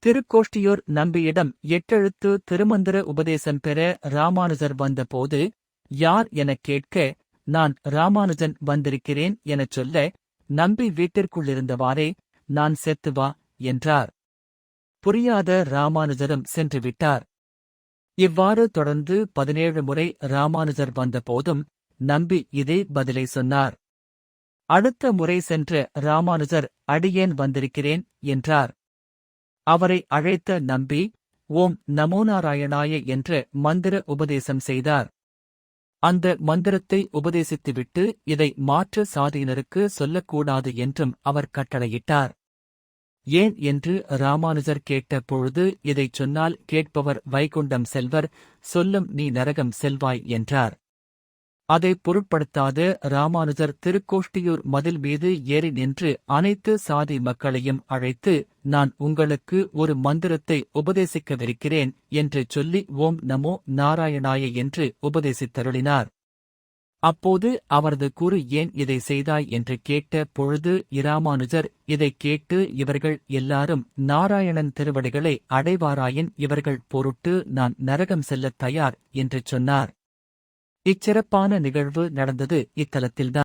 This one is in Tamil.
திருக்கோஷ்டியூர் நம்பியிடம் 8 திருமந்திர உபதேசம் பெற ராமானுஜர் வந்தபோது, யார் எனக் கேட்க, நான் ராமானுஜன் வந்திருக்கிறேன் எனச் சொல்ல, நம்பி வீட்டிற்குள்ளிருந்தவாறே, நான் செத்து வா என்றார். புரியாத ராமானுஜரும் சென்றுவிட்டார். இவ்வாறு தொடர்ந்து 17 முறை ராமானுஜர் வந்தபோதும் நம்பி இதே பதிலை சொன்னார். அடுத்த முறை சென்ற ராமானுஜர், அடியேன் வந்திருக்கிறேன் என்றார். அவரை அழைத்த நம்பி, ஓம் நமோ நாராயணாய என்ற மந்திர உபதேசம் செய்தார். அந்த மந்திரத்தை உபதேசித்துவிட்டு இதை மாற்று சாதியினருக்கு சொல்லக்கூடாது என்றும் அவர் கட்டளையிட்டார். ஏன் என்று ராமானுஜர் கேட்ட பொழுது, இதைச் சொன்னால் கேட்பவர் வைகுண்டம் செல்வர், சொல்லும் நீ நரகம் செல்வாய் என்றார். அதைப் பொருட்படுத்தாத ராமானுஜர் திருக்கோஷ்டியூர் மதில் மீது ஏறி நின்று அனைத்து சாதி மக்களையும் அழைத்து, நான் உங்களுக்கு ஒரு மந்திரத்தை உபதேசிக்கவிருக்கிறேன் என்று சொல்லி ஓம் நமோ நாராயணாய என்று உபதேசித்தருளினார். அப்போது அவரது குரு ஏன் இதை செய்தாய் என்று கேட்ட பொழுது இராமானுஜர், இதைக் கேட்டு இவர்கள் எல்லாரும் நாராயணன் திருவடிகளை அடைவாராயின் இவர்கள் பொருட்டு நான் நரகம் செல்லத் தயார் என்று சொன்னார். இச்சிறப்பான நிகழ்வு நடந்தது இத்தலத்தில்தான்.